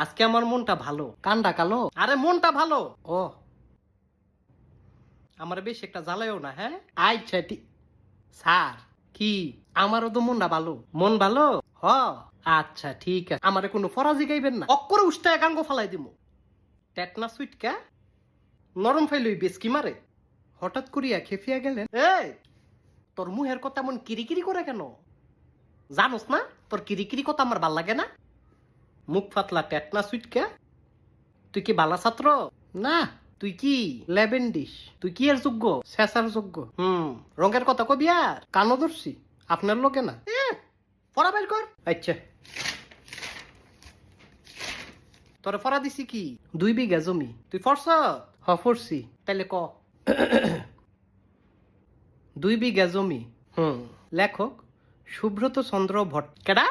আজকে আমার মনটা ভালো। কান্ডা কালো? আরে মনটা ভালো। ও আমার বেশ একটা জ্বালায়ও না, হ্যাঁ? আচ্ছা ঠিক। স্যার কি? আমারও তো মনটা ভালো। মন ভালো? হ। আচ্ছা ঠিক আছে, আমারে কোনো ফরাজি গাইবেন না, অক্করে উস্তায় গাঙ্গ ফালাই দিমু। টেটনা সুইট কা নরম ফাইলই বেশ কি মারে। হঠাৎ করিয়া খেপিয়া গেলেন। এই তোর মুহের কথা এমন কিরিকিরি করে কেন? জানোস না তোর কিরিকিরি কথা আমার ভাল লাগে না? মুখ ফাতলা টেটনা সুইট কা? তুই কি বালা ছাত্র? না। তুই কি লেবেন্ডিস? তুই কি এর যোগ্য? শেষার যোগ্য। রঙের কথা কবি আর কানো ধরছি আপনার লোকে না। পড়া বের কর। আচ্ছা তোরে ফরা দিছি কি? 2 বিঘা জমি। তুই ফরছ? হ ফরছি। তাইলে ক। 2 বিঘা জমি। লেখক সুব্রত চন্দ্র ভট্ট। কেডা?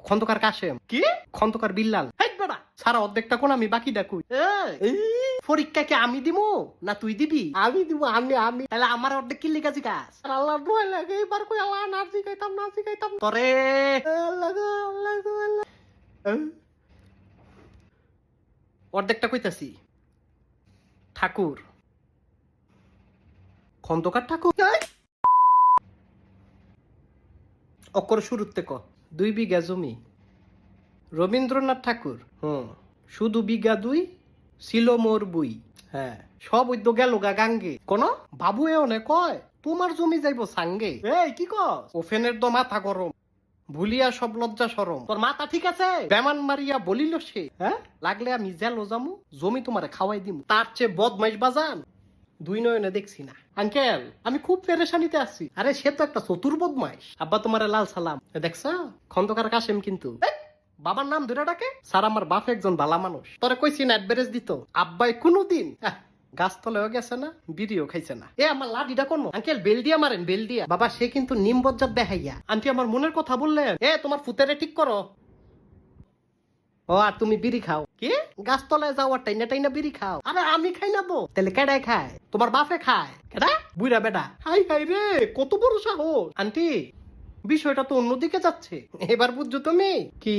খন্দকার কাশেম। কি? খন্দকার বিল্লাল। হেই বেটা সারা অর্ধেকটা কোন আমি বাকিটা কই? পরীক্ষা কি আমি দিমু না তুই দিবি? আমি দিব। আমি তাহলে আমার অর্ধেক কি লিখা জিগাস? আল্লাহ দোয়া লাগে এবার কই আল্লাহ না জিগাইতাম তরে। আল্লাহ গো, আল্লাহ গো, আল্লাহ। অর্ধেকটা কইতাছি। ঠাকুর। খন্দকার ঠাকুর। অক্ষর শুরুতে ক। 2 বিঘা জমি। রবীন্দ্রনাথ ঠাকুর। শুধু বিঘা 2 ছিল মোর বুই। হ্যাঁ সব উদ্যোগ গেল গা গাঙ্গে। কোন বাবু এনে কয় তোমার জমি যাইব সাঙ্গে। এই কি কস? ওফেনের তো মাথা গরম। ভুলিয়া সব লজ্জা সরম। তোর মাথা ঠিক আছে? বেমান মারিয়া বলিল সে। হ্যাঁ লাগলে আমি জেলো যামু, জমি তোমারে খাওয়াই দিমু। তার চেয়ে বদমাইশ বাজান 2 নয়নে দেখছি না। আঙ্কেল আমি খুব পেরেশানিতে আছি। আরে সে তো একটা চতুর বদমাইশ। আব্বা তোমারে লাল সালাম। দেখছ খন্দকার কাশেম কিন্তু। বাবার নাম ধরে ডাকে। স্যার আমার বাপ একজন ভালা মানুষ। তোরে কইছি না অ্যাডভারেজ দিত। আব্বাই কোনোদিন গাছতলায়ও গেছে না, বিড়িও খাইছে না। আমার লাঠিটা কোন? আঙ্কেল বেল দিয়া মারেন, বেল দিয়া। বাবা সে কিন্তু নিম বজ্জাত দেখাইয়া। আন্টি আমার মনের কথা বললেন। তোমার ফুতেরে ঠিক করো। ও আর তুমি বিড়ি খাও? কি গাছতলায় যাও আর টাইনা টাইনা বিড়ি খাও? আরে আমি খাই না তো। তাহলে কেডায় খায়? তোমার বাপে খায়। কেডা? বুইরা বেটা। হাই হাই রে কত বড় সাহস। আন্টি বিষয়টা তো অন্যদিকে যাচ্ছে। এবার বুঝছো তুমি? কি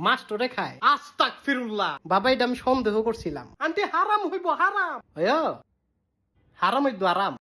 মাস্টরে খায়? আস্তাগফিরুল্লাহ। বাবা এটা আমি সন্দেহ করছিলাম। আন্টি হারাম হইব হারাম। হারাম হইব আরাম।